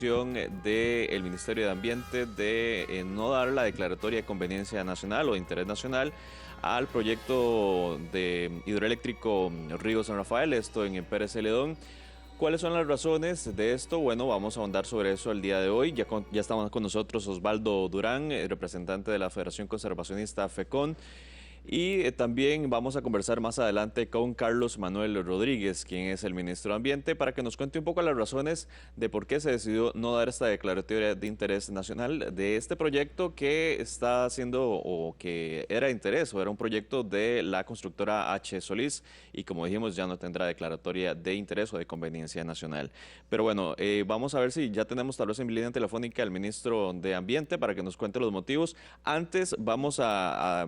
del Ministerio de Ambiente de no dar la declaratoria de conveniencia nacional o de interés nacional al proyecto de hidroeléctrico Río San Rafael, esto en Pérez Celedón. ¿Cuáles son las razones de esto? Bueno, vamos a ahondar sobre eso el día de hoy. Ya estamos con nosotros Osvaldo Durán, representante de la Federación Conservacionista FECON. Y también vamos a conversar más adelante con Carlos Manuel Rodríguez, quien es el ministro de Ambiente, para que nos cuente un poco las razones de por qué se decidió no dar esta declaratoria de interés nacional de este proyecto que está haciendo o que era de interés o era un proyecto de la constructora H. Solís y como dijimos ya no tendrá declaratoria de interés o de conveniencia nacional. Pero bueno, vamos a ver si ya tenemos tal vez en línea telefónica al ministro de Ambiente para que nos cuente los motivos. Antes vamos a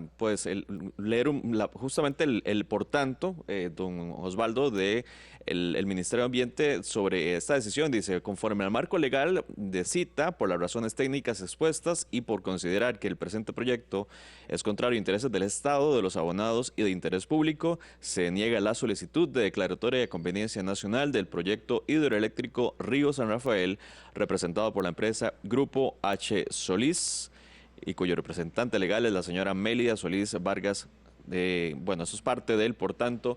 leer justamente el por tanto, don Osvaldo, de el Ministerio de Ambiente sobre esta decisión. Dice, conforme al marco legal de cita, por las razones técnicas expuestas y por considerar que el presente proyecto es contrario a intereses del Estado, de los abonados y de interés público, se niega la solicitud de declaratoria de conveniencia nacional del proyecto hidroeléctrico Río San Rafael, representado por la empresa Grupo H. Solís, y cuyo representante legal es la señora Mélida Solís Vargas. Bueno, eso es parte del, por tanto,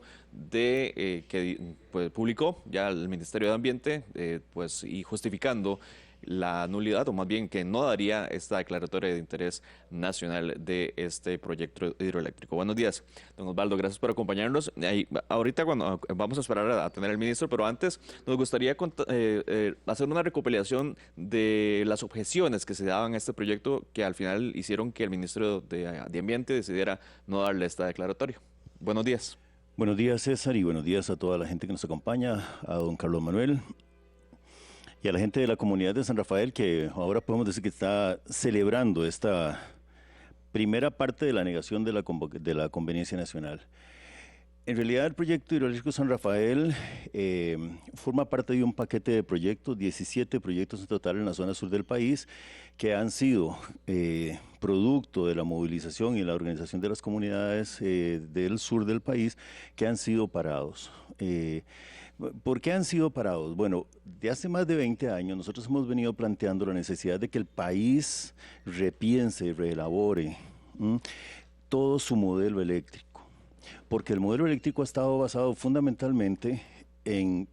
que pues, publicó ya el Ministerio de Ambiente, y justificando la nulidad, o más bien que no daría esta declaratoria de interés nacional de este proyecto hidroeléctrico. Buenos días, don Osvaldo, gracias por acompañarnos. Ahorita cuando vamos a esperar a tener al ministro, pero antes nos gustaría hacer una recopilación de las objeciones que se daban a este proyecto que al final hicieron que el Ministerio de Ambiente decidiera no darle esta declaratoria. Buenos días. Buenos días, César, y buenos días a toda la gente que nos acompaña, a don Carlos Manuel y a la gente de la comunidad de San Rafael, que ahora podemos decir que está celebrando esta primera parte de la negación de la conveniencia nacional. En realidad, el proyecto hidroeléctrico San Rafael forma parte de un paquete de proyectos, 17 proyectos en total en la zona sur del país, que han sido producto de la movilización y la organización de las comunidades del sur del país, que han sido parados. ¿Por qué han sido parados? Bueno, de hace más de 20 años nosotros hemos venido planteando la necesidad de que el país repiense, reelabore todo su modelo eléctrico, porque el modelo eléctrico ha estado basado fundamentalmente en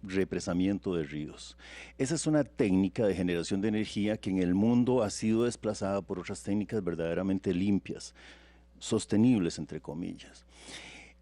represamiento de ríos. Esa es una técnica de generación de energía que en el mundo ha sido desplazada por otras técnicas verdaderamente limpias, sostenibles entre comillas.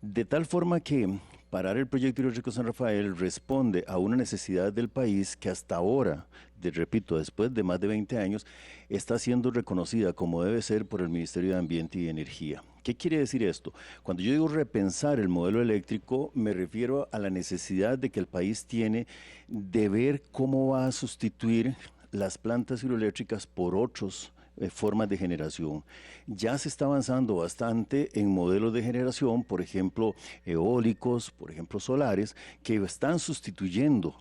De tal forma que parar el proyecto hidroeléctrico San Rafael responde a una necesidad del país que hasta ahora, repito, después de más de 20 años, está siendo reconocida como debe ser por el Ministerio de Ambiente y Energía. ¿Qué quiere decir esto? Cuando yo digo repensar el modelo eléctrico, me refiero a la necesidad de que el país tiene de ver cómo va a sustituir las plantas hidroeléctricas por otros formas de generación. Ya se está avanzando bastante en modelos de generación, por ejemplo, eólicos, por ejemplo, solares, que están sustituyendo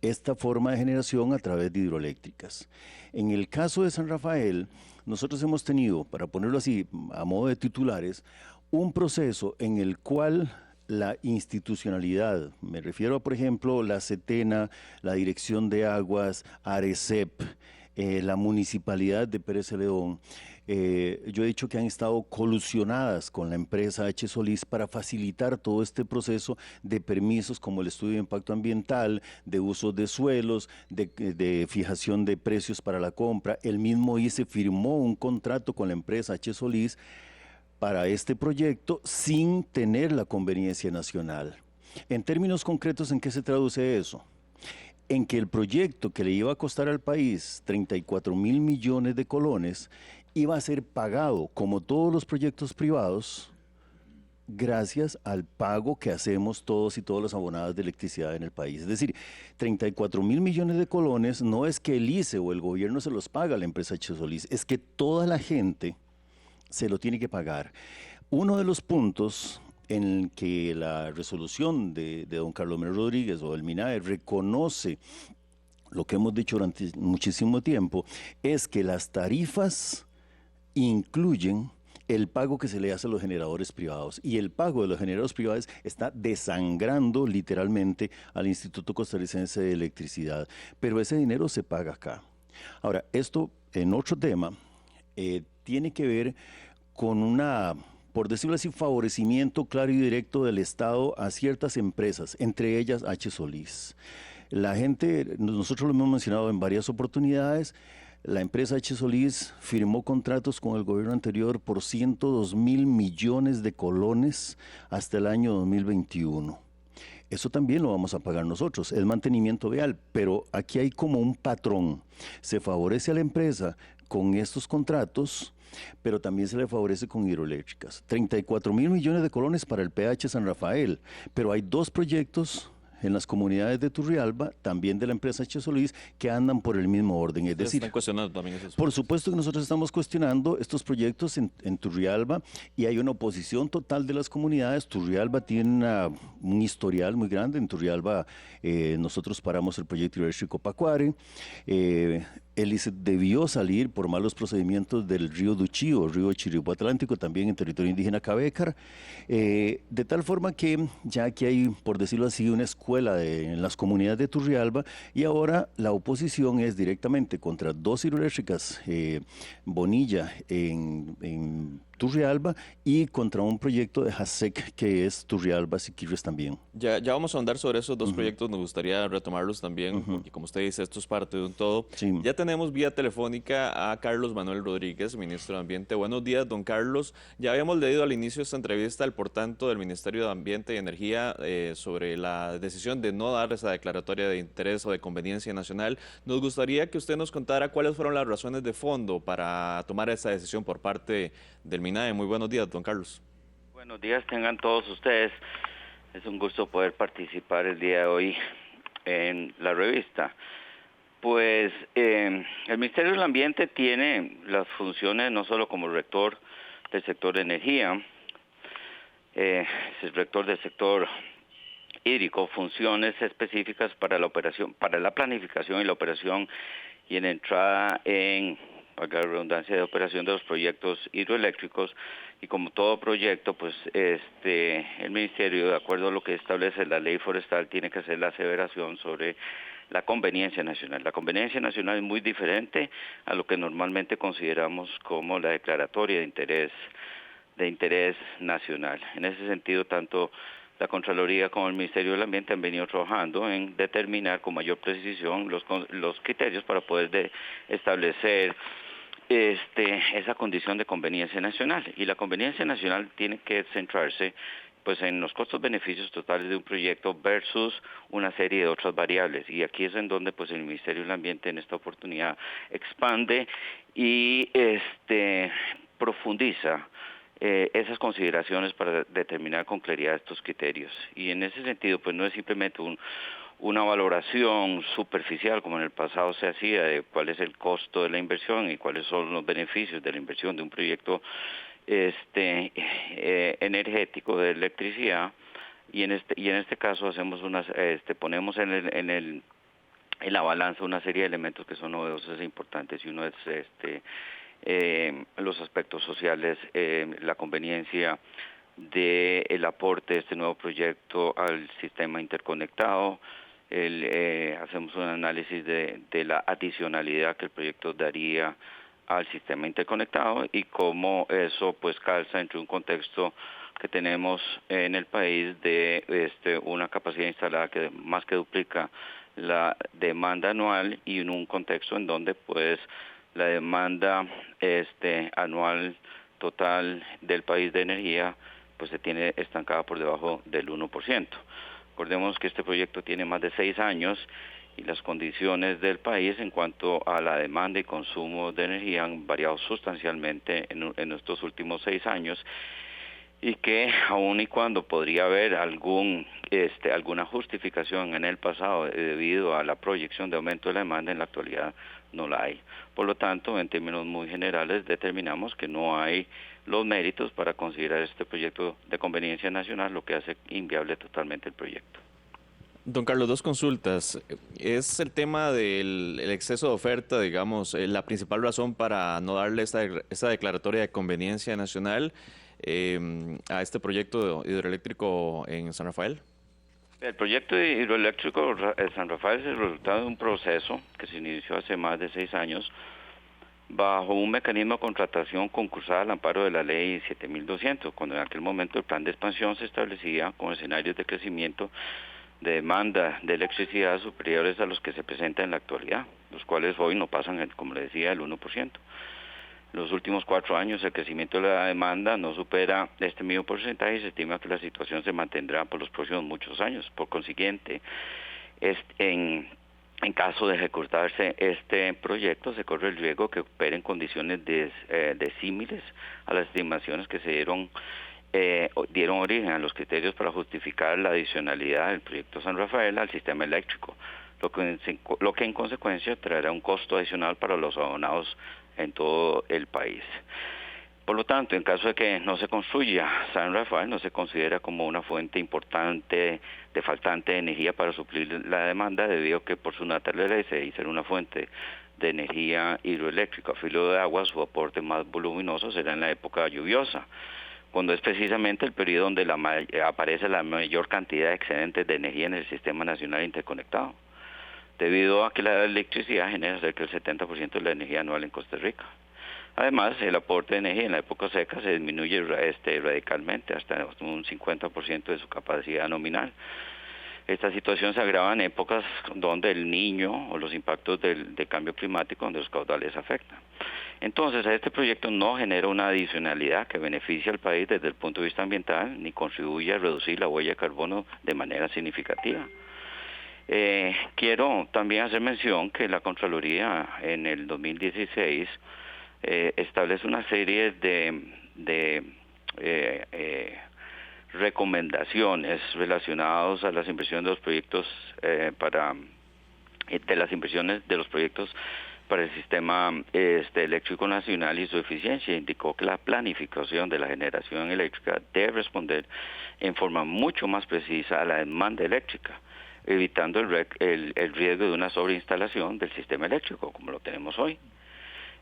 esta forma de generación a través de hidroeléctricas. En el caso de San Rafael, nosotros hemos tenido, para ponerlo así, a modo de titulares, un proceso en el cual la institucionalidad, me refiero a, por ejemplo, la SETENA, la Dirección de Aguas, ARECEP, la Municipalidad de Pérez Celedón, yo he dicho que han estado colusionadas con la empresa H. Solís para facilitar todo este proceso de permisos como el estudio de impacto ambiental, de uso de suelos, de fijación de precios para la compra. El mismo ICE firmó un contrato con la empresa H. Solís para este proyecto sin tener la conveniencia nacional. En términos concretos, ¿en qué se traduce eso? En que el proyecto que le iba a costar al país 34.000 millones de colones iba a ser pagado, como todos los proyectos privados, gracias al pago que hacemos todos y todas las abonadas de electricidad en el país. Es decir, 34.000 millones de colones no es que el ICE o el gobierno se los paga a la empresa H. Solís, es que toda la gente se lo tiene que pagar. Uno de los puntos en que la resolución de don Carlos Manuel Rodríguez o del MINAE reconoce lo que hemos dicho durante muchísimo tiempo, es que las tarifas incluyen el pago que se le hace a los generadores privados. Y el pago de los generadores privados está desangrando literalmente al Instituto Costarricense de Electricidad. Pero ese dinero se paga acá. Ahora, esto en otro tema tiene que ver con una, por decirlo así, favorecimiento claro y directo del Estado a ciertas empresas, entre ellas H. Solís. La gente, nosotros lo hemos mencionado en varias oportunidades, la empresa H. Solís firmó contratos con el gobierno anterior por 102.000 millones de colones hasta el año 2021. Eso también lo vamos a pagar nosotros, es mantenimiento vial, pero aquí hay como un patrón. Se favorece a la empresa con estos contratos, pero también se le favorece con hidroeléctricas. 34.000 millones de colones para el PH San Rafael, pero hay dos proyectos en las comunidades de Turrialba, también de la empresa H. Solís, que andan por el mismo orden. Es decir, están cuestionando también esos por proyectos. supuesto que nosotros estamos cuestionando estos proyectos en Turrialba y hay una oposición total de las comunidades. Turrialba tiene un historial muy grande. En Turrialba nosotros paramos el proyecto hidroeléctrico Pacuare. Él debió salir por malos procedimientos del río Duchío, río Chirripó Atlántico, también en territorio indígena Cabécar, de tal forma que ya aquí hay, por decirlo así, una escuela en las comunidades de Turrialba y ahora la oposición es directamente contra dos hidroeléctricas, Bonilla en Turrialba y contra un proyecto de JASEC que es Turrialba Siquirres también. Ya vamos a andar sobre esos dos proyectos, nos gustaría retomarlos también, porque como usted dice, esto es parte de un todo. Sí. Ya tenemos vía telefónica a Carlos Manuel Rodríguez, ministro de Ambiente. Buenos días, don Carlos. Ya habíamos leído al inicio de esta entrevista el por tanto del Ministerio de Ambiente y Energía sobre la decisión de no dar esa declaratoria de interés o de conveniencia nacional. Nos gustaría que usted nos contara cuáles fueron las razones de fondo para tomar esa decisión por parte del MINAE. Muy buenos días, don Carlos. Buenos días tengan todos ustedes. Es un gusto poder participar el día de hoy en la revista. Pues el Ministerio del Ambiente tiene las funciones no solo como rector del sector de energía, es el rector del sector hídrico, funciones específicas para la operación, para la planificación y la operación y en entrada en, valga la redundancia, de operación de los proyectos hidroeléctricos. Y como todo proyecto, pues el Ministerio, de acuerdo a lo que establece la ley forestal, tiene que hacer la aseveración sobre la conveniencia nacional. La conveniencia nacional es muy diferente a lo que normalmente consideramos como la declaratoria de interés nacional. En ese sentido, tanto la Contraloría como el Ministerio del Ambiente han venido trabajando en determinar con mayor precisión los criterios para poder establecer esa condición de conveniencia nacional. Y la conveniencia nacional tiene que centrarse pues en los costos-beneficios totales de un proyecto versus una serie de otras variables. Y aquí es en donde pues el Ministerio del Ambiente en esta oportunidad expande y profundiza esas consideraciones para determinar con claridad estos criterios. Y en ese sentido, pues no es simplemente una valoración superficial como en el pasado se hacía de cuál es el costo de la inversión y cuáles son los beneficios de la inversión de un proyecto energético de electricidad. Y en este caso hacemos ponemos en la balanza una serie de elementos que son novedosos e importantes, y uno es los aspectos sociales, la conveniencia del aporte de este nuevo proyecto al sistema interconectado. Hacemos un análisis de la adicionalidad que el proyecto daría al sistema interconectado y cómo eso pues calza entre un contexto que tenemos en el país de una capacidad instalada que más que duplica la demanda anual, y en un contexto en donde pues la demanda anual total del país de energía pues se tiene estancada por debajo del 1%. Recordemos que este proyecto tiene más de 6 años y las condiciones del país en cuanto a la demanda y consumo de energía han variado sustancialmente en estos últimos 6 años, y que aun y cuando podría haber alguna justificación en el pasado debido a la proyección de aumento de la demanda, en la actualidad no la hay. Por lo tanto, en términos muy generales, determinamos que no hay los méritos para considerar este proyecto de conveniencia nacional, lo que hace inviable totalmente el proyecto. Don Carlos, dos consultas. ¿Es el tema del el exceso de oferta, digamos, la principal razón para no darle esta declaratoria de conveniencia nacional a este proyecto hidroeléctrico en San Rafael? El proyecto hidroeléctrico de San Rafael es el resultado de un proceso que se inició hace más de 6 años bajo un mecanismo de contratación concursal al amparo de la ley 7200, cuando en aquel momento el plan de expansión se establecía con escenarios de crecimiento de demanda de electricidad superiores a los que se presentan en la actualidad, los cuales hoy no pasan, como le decía, el 1%. Los últimos 4 años el crecimiento de la demanda no supera este mismo porcentaje y se estima que la situación se mantendrá por los próximos muchos años. Por consiguiente, en caso de ejecutarse este proyecto, se corre el riesgo que opere en condiciones disímiles a las estimaciones que se dieron origen a los criterios para justificar la adicionalidad del proyecto San Rafael al sistema eléctrico, lo que en consecuencia traerá un costo adicional para los abonados en todo el país. Por lo tanto, en caso de que no se construya San Rafael, no se considera como una fuente importante de faltante de energía para suplir la demanda, debido a que por su naturaleza y ser una fuente de energía hidroeléctrica a filo de agua, su aporte más voluminoso será en la época lluviosa, cuando es precisamente el periodo donde aparece la mayor cantidad de excedentes de energía en el Sistema Nacional Interconectado, debido a que la electricidad genera cerca del 70% de la energía anual en Costa Rica. Además, el aporte de energía en la época seca se disminuye radicalmente, hasta un 50% de su capacidad nominal. Esta situación se agrava en épocas donde el Niño o los impactos del cambio climático, donde los caudales afectan. Entonces, este proyecto no genera una adicionalidad que beneficie al país desde el punto de vista ambiental, ni contribuye a reducir la huella de carbono de manera significativa. Quiero también hacer mención que la Contraloría en el 2016 establece una serie de recomendaciones relacionadas a las inversiones de los proyectos de las inversiones de los proyectos para el sistema eléctrico nacional y su eficiencia. Indicó que la planificación de la generación eléctrica debe responder en forma mucho más precisa a la demanda eléctrica, evitando el riesgo de una sobreinstalación del sistema eléctrico como lo tenemos hoy.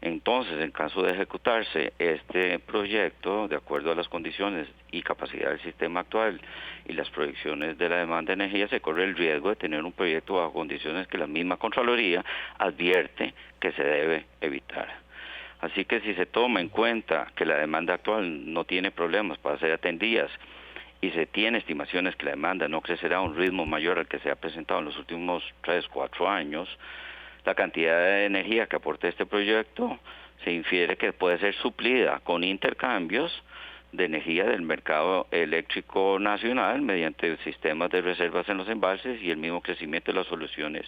Entonces, en caso de ejecutarse este proyecto, de acuerdo a las condiciones y capacidad del sistema actual y las proyecciones de la demanda de energía, se corre el riesgo de tener un proyecto bajo condiciones que la misma Contraloría advierte que se debe evitar. Así que si se toma en cuenta que la demanda actual no tiene problemas para ser atendidas y se tiene estimaciones que la demanda no crecerá a un ritmo mayor al que se ha presentado en los últimos 3-4 años, la cantidad de energía que aporte este proyecto se infiere que puede ser suplida con intercambios de energía del mercado eléctrico nacional mediante sistemas de reservas en los embalses y el mismo crecimiento de las soluciones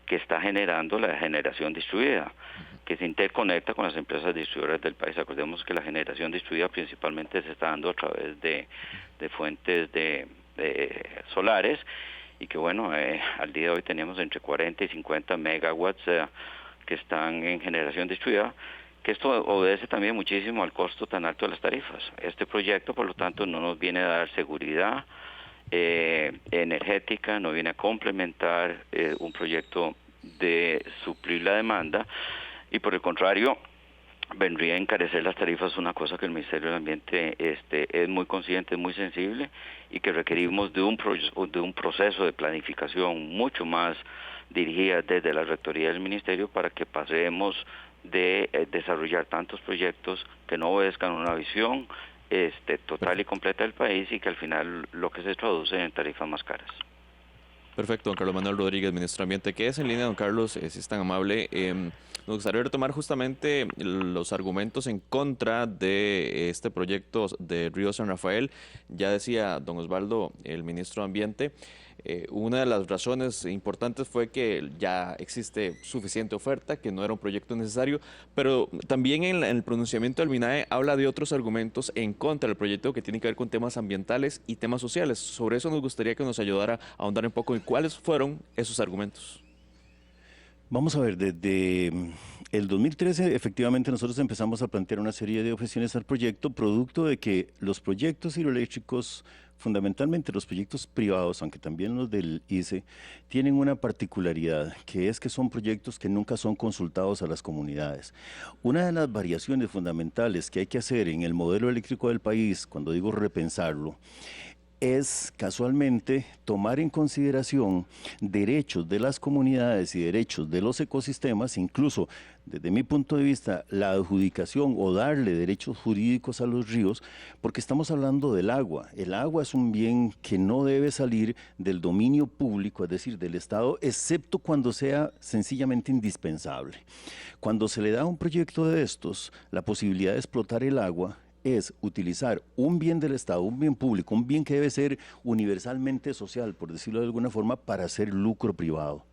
que está generando la generación distribuida, que se interconecta con las empresas distribuidoras del país. Acordemos que la generación distribuida principalmente se está dando a través de fuentes de solares, y que bueno, al día de hoy tenemos entre 40 y 50 megawatts que están en generación distribuida, que esto obedece también muchísimo al costo tan alto de las tarifas. Este proyecto, por lo tanto, no nos viene a dar seguridad energética, no viene a complementar un proyecto de suplir la demanda, y por el contrario, vendría a encarecer las tarifas, una cosa que el Ministerio del Ambiente es muy consciente, es muy sensible, y que requerimos de un proceso de planificación mucho más dirigida desde la Rectoría del Ministerio para que pasemos de desarrollar tantos proyectos que no obedezcan una visión total y completa del país, y que al final lo que se traduce en tarifas más caras. Perfecto, don Carlos Manuel Rodríguez, ministro de Ambiente. ¿Qué es en línea, don Carlos? Si es tan amable. Nos gustaría retomar justamente los argumentos en contra de este proyecto de Río San Rafael. Ya decía don Osvaldo, el ministro de Ambiente, una de las razones importantes fue que ya existe suficiente oferta, que no era un proyecto necesario, pero también en el pronunciamiento del MINAE habla de otros argumentos en contra del proyecto que tienen que ver con temas ambientales y temas sociales. Sobre eso nos gustaría que nos ayudara a ahondar un poco en cuáles fueron esos argumentos. Vamos a ver, desde el 2013 efectivamente nosotros empezamos a plantear una serie de objeciones al proyecto, producto de que los proyectos hidroeléctricos Fundamentalmente los proyectos privados, aunque también los del ICE, tienen una particularidad, que es que son proyectos que nunca son consultados a las comunidades. Una de las variaciones fundamentales que hay que hacer en el modelo eléctrico del país, cuando digo repensarlo, es casualmente tomar en consideración derechos de las comunidades y derechos de los ecosistemas, incluso desde mi punto de vista la adjudicación o darle derechos jurídicos a los ríos, porque estamos hablando del agua. El agua es un bien que no debe salir del dominio público, es decir, del Estado, excepto cuando sea sencillamente indispensable. Cuando se le da a un proyecto de estos la posibilidad de explotar el agua, es utilizar un bien del Estado, un bien público, un bien que debe ser universalmente social, por decirlo de alguna forma, para hacer lucro privado.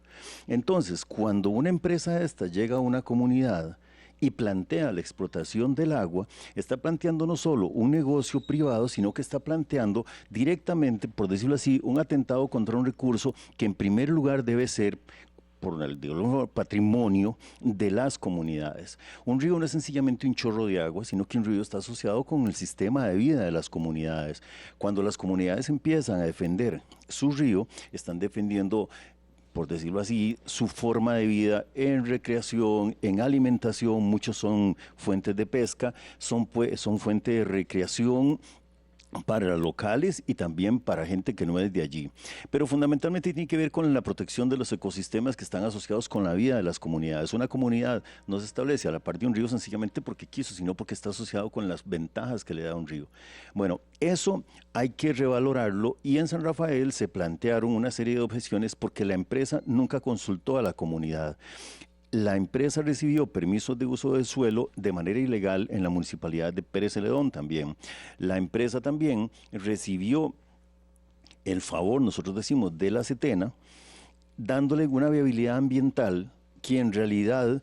Entonces, cuando una empresa esta llega a una comunidad y plantea la explotación del agua, está planteando no solo un negocio privado, sino que está planteando directamente, por decirlo así, un atentado contra un recurso que en primer lugar debe ser por el patrimonio de las comunidades. Un río no es sencillamente un chorro de agua, sino que un río está asociado con el sistema de vida de las comunidades. Cuando las comunidades empiezan a defender su río, están defendiendo, por decirlo así, su forma de vida en recreación, en alimentación. Muchos son fuentes de pesca, son fuentes de recreación para locales y también para gente que no es de allí. Pero fundamentalmente tiene que ver con la protección de los ecosistemas que están asociados con la vida de las comunidades. Una comunidad no se establece a la par de un río sencillamente porque quiso, sino porque está asociado con las ventajas que le da un río. Bueno, eso hay que revalorarlo, y en San Rafael se plantearon una serie de objeciones porque la empresa nunca consultó a la comunidad. La empresa recibió permisos de uso del suelo de manera ilegal en la municipalidad de Pérez Celedón también. La empresa también recibió el favor, nosotros decimos, de la Setena, dándole una viabilidad ambiental que en realidad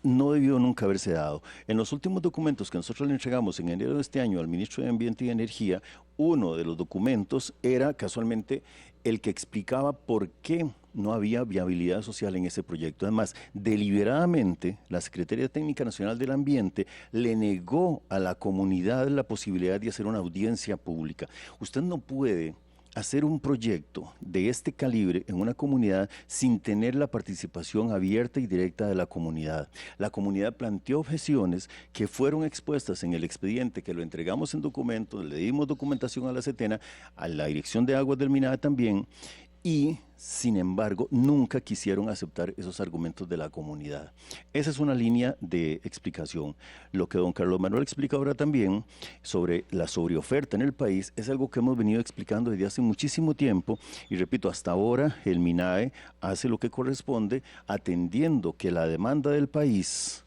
no debió nunca haberse dado. En los últimos documentos que nosotros le entregamos en enero de este año al ministro de Ambiente y Energía, uno de los documentos era casualmente el que explicaba por qué no había viabilidad social en ese proyecto. Además, deliberadamente, la Secretaría Técnica Nacional del Ambiente le negó a la comunidad la posibilidad de hacer una audiencia pública. Usted no puede hacer un proyecto de este calibre en una comunidad sin tener la participación abierta y directa de la comunidad. La comunidad planteó objeciones que fueron expuestas en el expediente que lo entregamos en documentos, le dimos documentación a la Setena, a la Dirección de Aguas del MINADE también, y sin embargo nunca quisieron aceptar esos argumentos de la comunidad. Esa es una línea de explicación. Lo que don Carlos Manuel explica ahora también sobre la sobreoferta en el país es algo que hemos venido explicando desde hace muchísimo tiempo, y repito, hasta ahora el MINAE hace lo que corresponde atendiendo que la demanda del país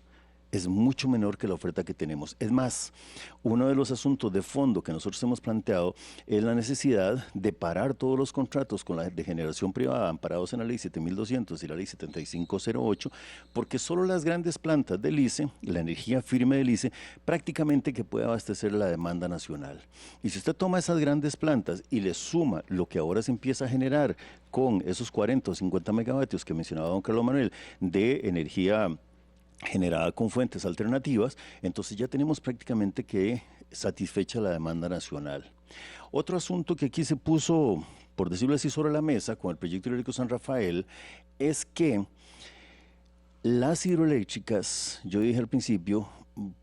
es mucho menor que la oferta que tenemos. Es más, uno de los asuntos de fondo que nosotros hemos planteado es la necesidad de parar todos los contratos con la de generación privada amparados en la ley 7200 y la ley 7508, porque solo las grandes plantas del ICE, la energía firme del ICE, prácticamente que puede abastecer la demanda nacional. Y si usted toma esas grandes plantas y le suma lo que ahora se empieza a generar con esos 40 o 50 megavatios que mencionaba don Carlos Manuel de energía generada con fuentes alternativas, entonces ya tenemos prácticamente que satisfecha la demanda nacional. Otro asunto que aquí se puso, por decirlo así, sobre la mesa con el proyecto hidroeléctrico San Rafael es que las hidroeléctricas, yo dije al principio,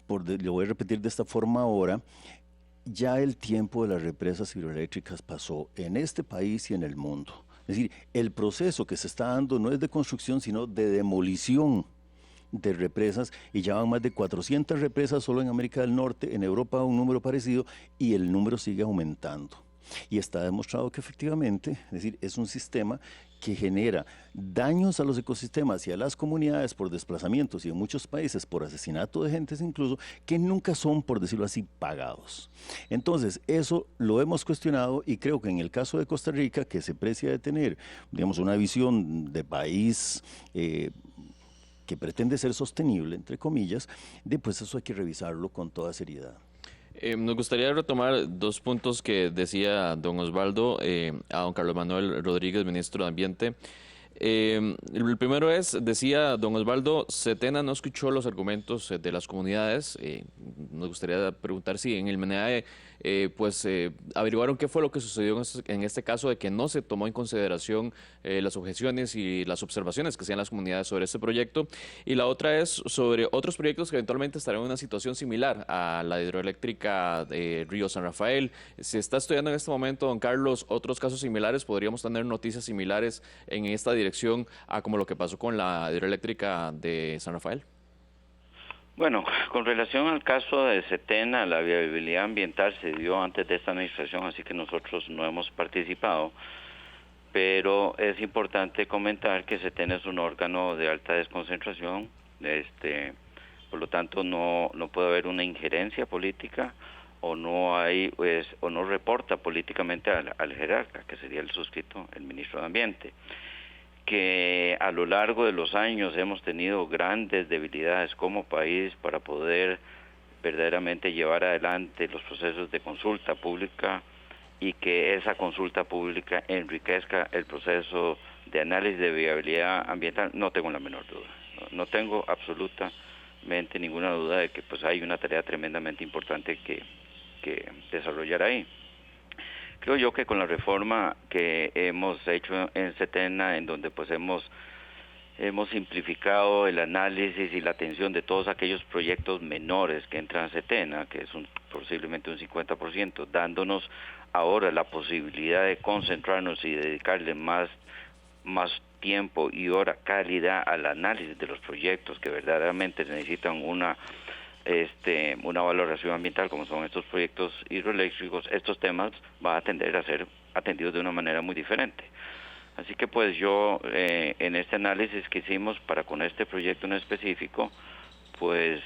lo voy a repetir de esta forma ahora, ya el tiempo de las represas hidroeléctricas pasó en este país y en el mundo. Es decir, el proceso que se está dando no es de construcción, sino de demolición de represas, y ya van más de 400 represas solo en América del Norte, en Europa un número parecido, y el número sigue aumentando. Y está demostrado que efectivamente, es decir, es un sistema que genera daños a los ecosistemas y a las comunidades por desplazamientos, y en muchos países por asesinato de gentes incluso, que nunca son, por decirlo así, pagados. Entonces, eso lo hemos cuestionado, y creo que en el caso de Costa Rica, que se precia de tener, digamos, una visión de país que pretende ser sostenible, entre comillas, pues eso hay que revisarlo con toda seriedad. Nos gustaría retomar dos puntos que decía don Osvaldo a don Carlos Manuel Rodríguez, ministro de Ambiente. El primero es, decía don Osvaldo, Setena no escuchó los argumentos de las comunidades. Nos gustaría preguntar si en el MNAE averiguaron qué fue lo que sucedió en este caso de que no se tomó en consideración las objeciones y las observaciones que hacían las comunidades sobre este proyecto. Y la otra es sobre otros proyectos que eventualmente estarán en una situación similar a la hidroeléctrica de Río San Rafael. Se está estudiando en este momento, don Carlos, otros casos similares. Podríamos tener noticias similares en esta dirección a como lo que pasó con la hidroeléctrica de San Rafael. Bueno, con relación al caso de Setena, la viabilidad ambiental se dio antes de esta administración, así que nosotros no hemos participado, pero es importante comentar que Setena es un órgano de alta desconcentración, por lo tanto no puede haber una injerencia política o no hay o no reporta políticamente al jerarca, que sería el suscrito, el ministro de Ambiente. Que a lo largo de los años hemos tenido grandes debilidades como país para poder verdaderamente llevar adelante los procesos de consulta pública y que esa consulta pública enriquezca el proceso de análisis de viabilidad ambiental, no tengo la menor duda. No tengo absolutamente ninguna duda de que pues hay una tarea tremendamente importante que desarrollar ahí. Creo yo que con la reforma que hemos hecho en Setena, en donde pues hemos simplificado el análisis y la atención de todos aquellos proyectos menores que entran a Setena, que es posiblemente un 50%, dándonos ahora la posibilidad de concentrarnos y dedicarle más tiempo y hora, calidad al análisis de los proyectos que verdaderamente necesitan una valoración ambiental, como son estos proyectos hidroeléctricos. Estos temas van a tender a ser atendidos de una manera muy diferente. Así que pues yo en este análisis que hicimos para con este proyecto en específico, pues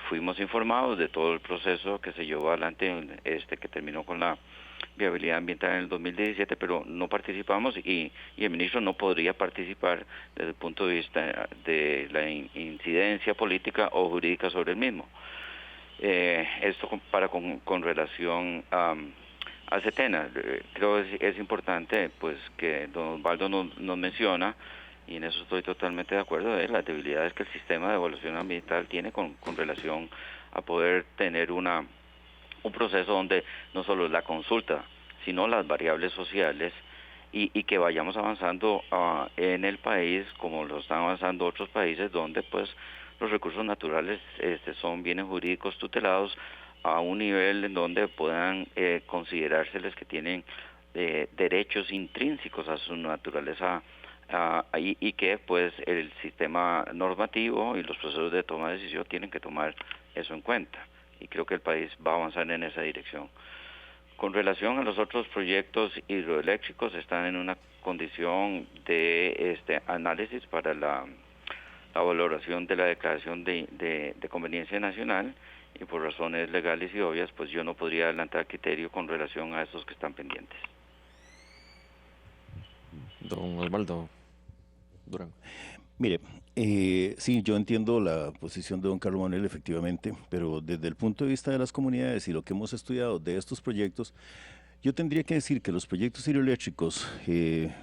fuimos informados de todo el proceso que se llevó adelante, que terminó con la viabilidad ambiental en el 2017, pero no participamos y el ministro no podría participar desde el punto de vista de la incidencia política o jurídica sobre el mismo. Esto con relación a Setena. Creo que es importante pues que don Osvaldo nos menciona, y en eso estoy totalmente de acuerdo, de las debilidades que el sistema de evaluación ambiental tiene con relación a poder tener un proceso donde no solo la consulta, sino las variables sociales y que vayamos avanzando en el país como lo están avanzando otros países donde pues los recursos naturales son bienes jurídicos tutelados a un nivel en donde puedan considerárseles que tienen derechos intrínsecos a su naturaleza y que pues el sistema normativo y los procesos de toma de decisión tienen que tomar eso en cuenta. Y creo que el país va a avanzar en esa dirección. Con relación a los otros proyectos hidroeléctricos, están en una condición de análisis para la valoración de la declaración de conveniencia nacional, y por razones legales y obvias, pues yo no podría adelantar criterio con relación a esos que están pendientes. Don Osvaldo Durán. Mire, sí, yo entiendo la posición de don Carlos Manuel, efectivamente, pero desde el punto de vista de las comunidades y lo que hemos estudiado de estos proyectos, yo tendría que decir que los proyectos hidroeléctricos,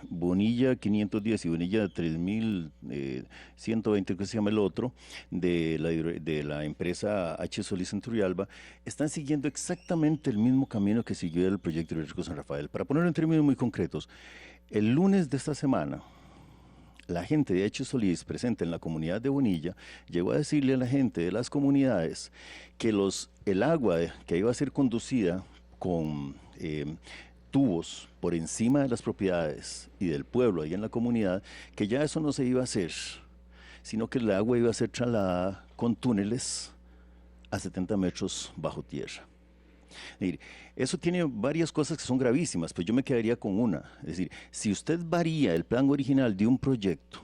Bonilla 510 y Bonilla 3120, que se llama el otro, de la empresa H. Solís en Turrialba, están siguiendo exactamente el mismo camino que siguió el proyecto hidroeléctrico San Rafael. Para ponerlo en términos muy concretos, el lunes de esta semana, la gente de H. Solís, presente en la comunidad de Bonilla, llegó a decirle a la gente de las comunidades que el agua que iba a ser conducida con tubos por encima de las propiedades y del pueblo ahí en la comunidad, que ya eso no se iba a hacer, sino que el agua iba a ser trasladada con túneles a 70 metros bajo tierra. Eso tiene varias cosas que son gravísimas, pero yo me quedaría con una. Es decir, si usted varía el plan original de un proyecto,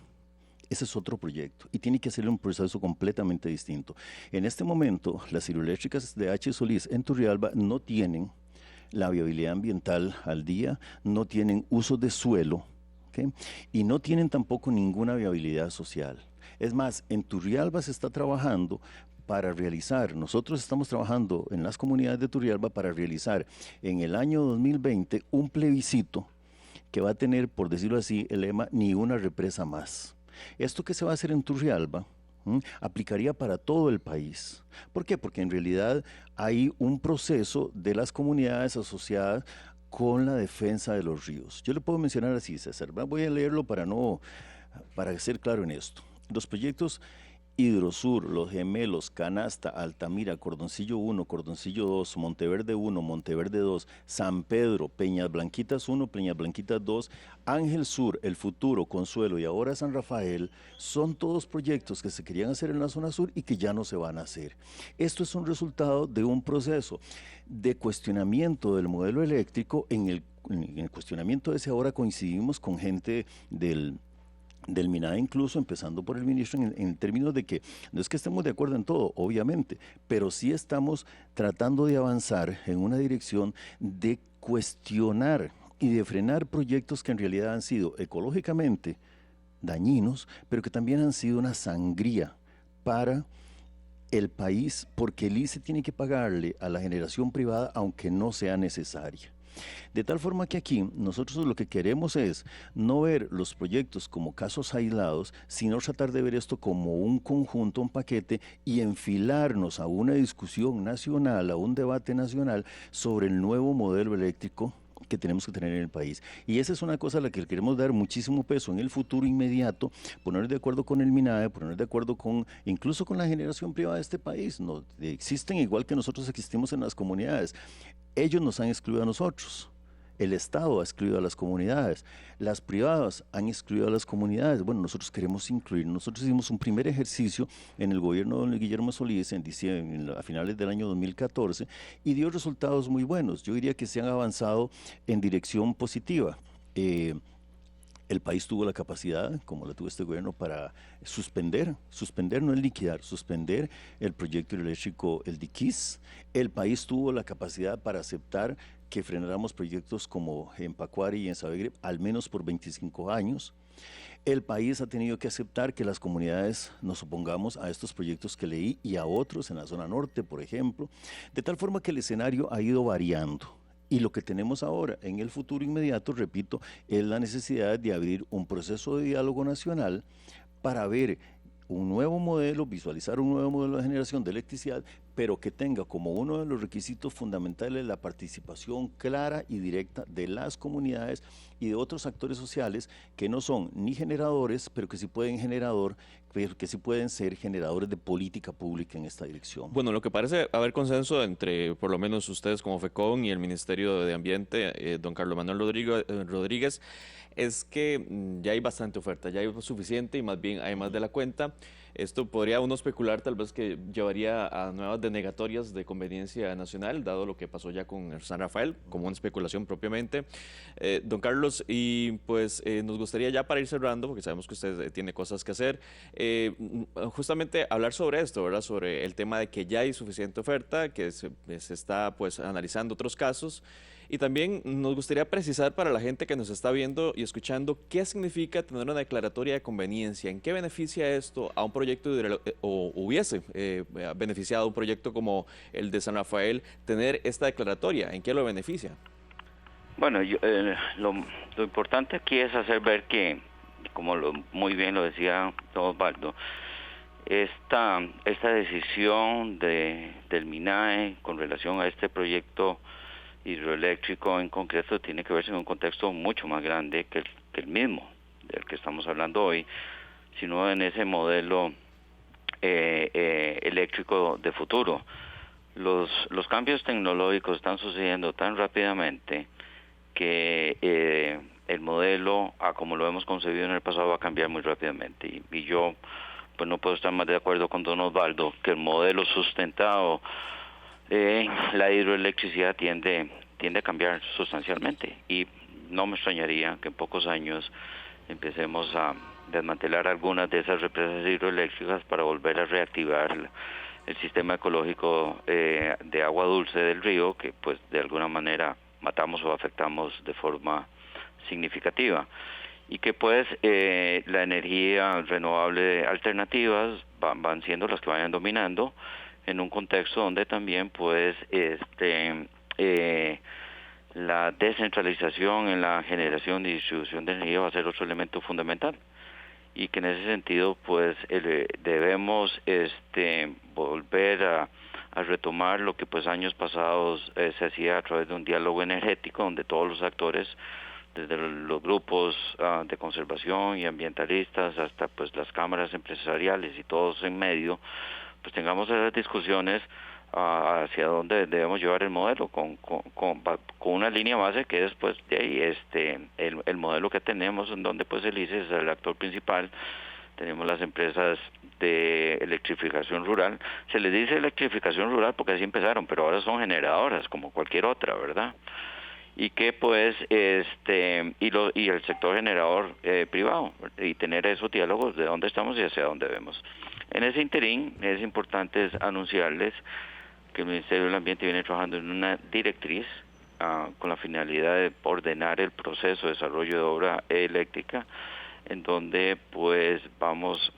ese es otro proyecto y tiene que hacerle un proceso completamente distinto. En este momento, las hidroeléctricas de H. Solís en Turrialba no tienen la viabilidad ambiental al día, no tienen uso de suelo, ¿okay? Y no tienen tampoco ninguna viabilidad social. Es más, en Turrialba se está trabajando para realizar, nosotros estamos trabajando en las comunidades de Turrialba para realizar en el año 2020 un plebiscito que va a tener, por decirlo así, el lema ni una represa más. Esto que se va a hacer en Turrialba aplicaría para todo el país. ¿Por qué? Porque en realidad hay un proceso de las comunidades asociadas con la defensa de los ríos. Yo le puedo mencionar así, César, voy a leerlo para ser claro en esto. Los proyectos Hidrosur, Los Gemelos, Canasta, Altamira, Cordoncillo 1, Cordoncillo 2, Monteverde 1, Monteverde 2, San Pedro, Peñas Blanquitas 1, Peñas Blanquitas 2, Ángel Sur, El Futuro, Consuelo y ahora San Rafael, son todos proyectos que se querían hacer en la zona sur y que ya no se van a hacer. Esto es un resultado de un proceso de cuestionamiento del modelo eléctrico. En el cuestionamiento ese ahora coincidimos con gente del MINAE, incluso empezando por el ministro, en términos de que no es que estemos de acuerdo en todo, obviamente, pero sí estamos tratando de avanzar en una dirección de cuestionar y de frenar proyectos que en realidad han sido ecológicamente dañinos, pero que también han sido una sangría para el país, porque el ICE tiene que pagarle a la generación privada aunque no sea necesaria. De tal forma que aquí nosotros lo que queremos es no ver los proyectos como casos aislados, sino tratar de ver esto como un conjunto, un paquete, y enfilarnos a una discusión nacional, a un debate nacional sobre el nuevo modelo eléctrico que tenemos que tener en el país. Y esa es una cosa a la que le queremos dar muchísimo peso en el futuro inmediato, ponernos de acuerdo con el MINAE, ponernos de acuerdo incluso con la generación privada de este país. No, existen igual que nosotros existimos en las comunidades. Ellos nos han excluido a nosotros. El Estado ha excluido a las comunidades, las privadas han excluido a las comunidades. Bueno, nosotros queremos incluir. Nosotros hicimos un primer ejercicio en el gobierno de don Guillermo Solís a finales del año 2014 y dio resultados muy buenos. Yo diría que se han avanzado en dirección positiva. El país tuvo la capacidad, como la tuvo este gobierno, para suspender no es liquidar, suspender el proyecto eléctrico, el Diquís. El país tuvo la capacidad para aceptar que frenáramos proyectos como en Pacuari y en Sabegreb, al menos por 25 años. El país ha tenido que aceptar que las comunidades nos opongamos a estos proyectos que leí y a otros en la zona norte, por ejemplo, de tal forma que el escenario ha ido variando. Y lo que tenemos ahora en el futuro inmediato, repito, es la necesidad de abrir un proceso de diálogo nacional para ver un nuevo modelo, visualizar un nuevo modelo de generación de electricidad, pero que tenga como uno de los requisitos fundamentales la participación clara y directa de las comunidades y de otros actores sociales que no son ni generadores, pero que sí pueden ser generadores de política pública en esta dirección. Bueno, lo que parece haber consenso entre por lo menos ustedes como FECON y el Ministerio de Ambiente, don Carlos Manuel Rodríguez, es que ya hay bastante oferta, ya hay suficiente y más bien hay más de la cuenta. Esto podría uno especular tal vez que llevaría a nuevas denegatorias de conveniencia nacional, dado lo que pasó ya con San Rafael, como una especulación propiamente. Don Carlos, y pues nos gustaría ya para ir cerrando, porque sabemos que usted tiene cosas que hacer, justamente hablar sobre esto, ¿verdad? Sobre el tema de que ya hay suficiente oferta, que se está pues analizando otros casos. Y también nos gustaría precisar para la gente que nos está viendo y escuchando qué significa tener una declaratoria de conveniencia, en qué beneficia esto a un proyecto o hubiese beneficiado a un proyecto como el de San Rafael tener esta declaratoria, ¿en qué lo beneficia? Bueno, lo importante aquí es hacer ver que, como muy bien lo decía don Osvaldo, esta decisión del MINAE con relación a este proyecto hidroeléctrico en concreto tiene que verse en un contexto mucho más grande que el mismo del que estamos hablando hoy, sino en ese modelo eléctrico de futuro. Los cambios tecnológicos están sucediendo tan rápidamente que el modelo, como lo hemos concebido en el pasado, va a cambiar muy rápidamente. Y yo pues no puedo estar más de acuerdo con don Osvaldo que el modelo sustentado la hidroelectricidad tiende a cambiar sustancialmente y no me extrañaría que en pocos años empecemos a desmantelar algunas de esas represas hidroeléctricas para volver a reactivar el sistema ecológico de agua dulce del río que pues de alguna manera matamos o afectamos de forma significativa y que pues la energía renovable alternativas van siendo las que vayan dominando en un contexto donde también pues la descentralización en la generación y distribución de energía va a ser otro elemento fundamental, y que en ese sentido pues debemos volver a retomar lo que pues años pasados se hacía a través de un diálogo energético donde todos los actores, desde los grupos de conservación y ambientalistas hasta pues las cámaras empresariales y todos en medio, pues tengamos esas discusiones hacia dónde debemos llevar el modelo con una línea base que es pues de ahí el modelo que tenemos, en donde pues el ICE es el actor principal. Tenemos las empresas de electrificación rural. Se les dice electrificación rural porque así empezaron, pero ahora son generadoras como cualquier otra, ¿verdad? Y que pues y el sector generador privado, y tener esos diálogos de dónde estamos y hacia dónde vemos. En ese interín es importante anunciarles que el Ministerio del Ambiente viene trabajando en una directriz con la finalidad de ordenar el proceso de desarrollo de obra eléctrica, en donde pues vamos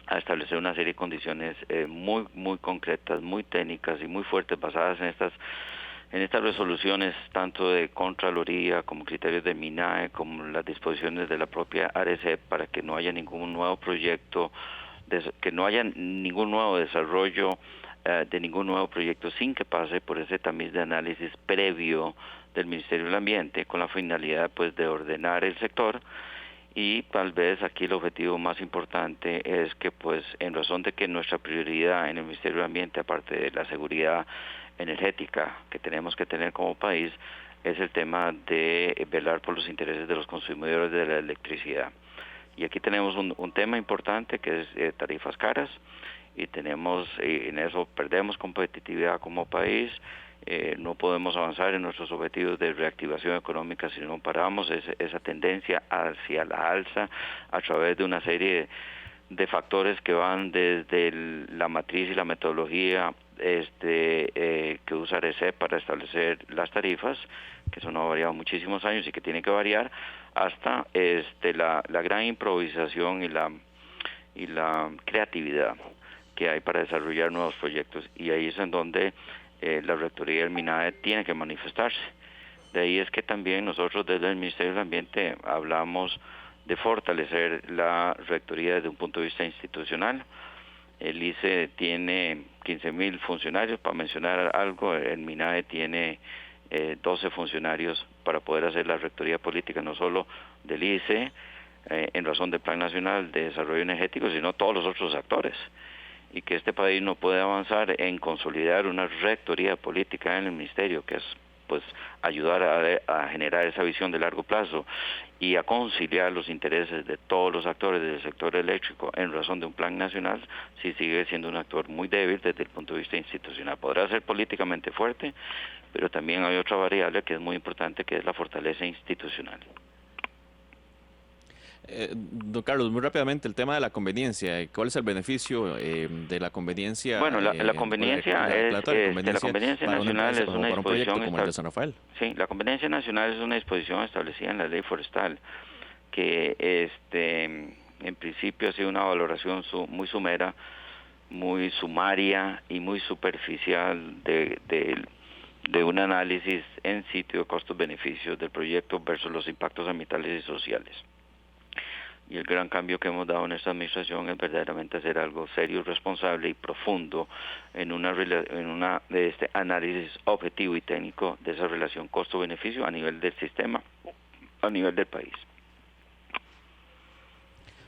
a establecer una serie de condiciones muy concretas, muy técnicas y muy fuertes, basadas en estas resoluciones, tanto de Contraloría como criterios de MINAE, como las disposiciones de la propia ARECEP, para que no haya ningún nuevo proyecto, que no haya ningún nuevo desarrollo de ningún nuevo proyecto sin que pase por ese tamiz de análisis previo del Ministerio del Ambiente, con la finalidad pues de ordenar el sector. Y tal vez aquí el objetivo más importante es que pues en razón de que nuestra prioridad en el Ministerio del Ambiente, aparte de la seguridad energética que tenemos que tener como país, es el tema de velar por los intereses de los consumidores de la electricidad. Y aquí tenemos un tema importante que es tarifas caras, y en eso perdemos competitividad como país. No podemos avanzar en nuestros objetivos de reactivación económica si no paramos esa tendencia hacia la alza a través de una serie de factores que van desde la matriz y la metodología que usa ARECEP para establecer las tarifas, que eso no ha variado muchísimos años y que tiene que variar, hasta la gran improvisación y la creatividad que hay para desarrollar nuevos proyectos, y ahí es en donde la Rectoría del MINAE tiene que manifestarse. De ahí es que también nosotros desde el Ministerio del Ambiente hablamos de fortalecer la Rectoría desde un punto de vista institucional. El ICE tiene 15,000 funcionarios, para mencionar algo. El MINAE tiene 12 funcionarios para poder hacer la Rectoría política, no solo del ICE, en razón del Plan Nacional de Desarrollo Energético, sino todos los otros actores. Y que este país no puede avanzar en consolidar una rectoría política en el ministerio, que es pues ayudar a generar esa visión de largo plazo y a conciliar los intereses de todos los actores del sector eléctrico en razón de un plan nacional, si sigue siendo un actor muy débil desde el punto de vista institucional. Podrá ser políticamente fuerte, pero también hay otra variable que es muy importante, que es la fortaleza institucional. Don Carlos, muy rápidamente, el tema de la conveniencia. ¿Cuál es el beneficio de la conveniencia? Bueno, la conveniencia la conveniencia nacional es una disposición como el de San Rafael. Sí, la conveniencia nacional es una disposición establecida en la ley forestal, que en principio ha sido una valoración muy somera, muy sumaria y muy superficial de un análisis en sitio de costos-beneficios del proyecto versus los impactos ambientales y sociales. Y el gran cambio que hemos dado en esta administración es verdaderamente hacer algo serio, responsable y profundo en este análisis objetivo y técnico de esa relación costo-beneficio a nivel del sistema, a nivel del país.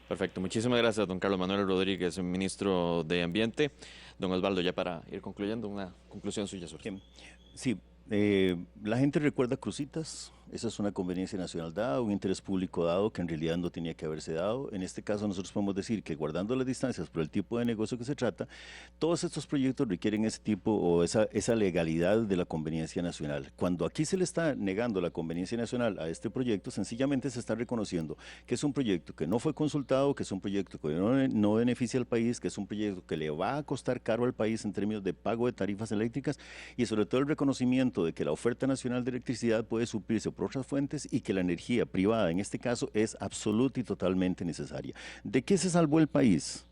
Perfecto. Muchísimas gracias, don Carlos Manuel Rodríguez, ministro de Ambiente. Don Osvaldo, ya para ir concluyendo, una conclusión suya sobre esto. Sí, la gente recuerda Cruzitas. Esa es una conveniencia nacional dada, un interés público dado que en realidad no tenía que haberse dado. En este caso nosotros podemos decir que, guardando las distancias por el tipo de negocio que se trata, todos estos proyectos requieren ese tipo o esa legalidad de la conveniencia nacional. Cuando aquí se le está negando la conveniencia nacional a este proyecto, sencillamente se está reconociendo que es un proyecto que no fue consultado, que es un proyecto que no beneficia al país, que es un proyecto que le va a costar caro al país en términos de pago de tarifas eléctricas, y sobre todo el reconocimiento de que la oferta nacional de electricidad puede suplirse por otras fuentes y que la energía privada en este caso es absoluta y totalmente necesaria. ¿De qué se salvó el país?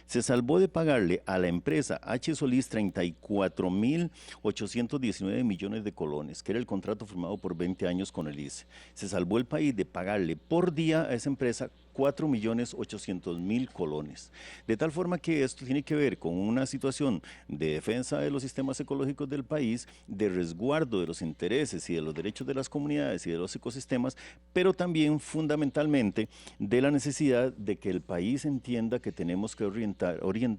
se salvó de pagarle a la empresa H. Solís 34.819 millones de colones, que era el contrato firmado por 20 años con el ICE. Se salvó el país de pagarle por día a esa empresa 4.800.000 colones. De tal forma que esto tiene que ver con una situación de defensa de los sistemas ecológicos del país, de resguardo de los intereses y de los derechos de las comunidades y de los ecosistemas, pero también fundamentalmente de la necesidad de que el país entienda que tenemos que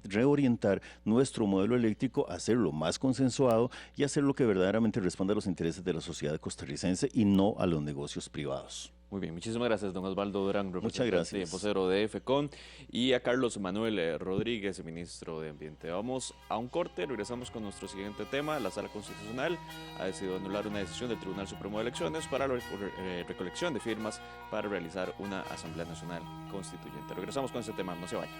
reorientar nuestro modelo eléctrico, hacerlo más consensuado y hacerlo que verdaderamente responda a los intereses de la sociedad costarricense y no a los negocios privados. Muy bien, muchísimas gracias, don Osvaldo Durán, Muchas gracias. vocero de FECON, y a Carlos Manuel Rodríguez, ministro de Ambiente. Vamos a un corte, regresamos con nuestro siguiente tema. La Sala Constitucional ha decidido anular una decisión del Tribunal Supremo de Elecciones para la recolección de firmas para realizar una Asamblea Nacional Constituyente. Regresamos con este tema, no se vayan.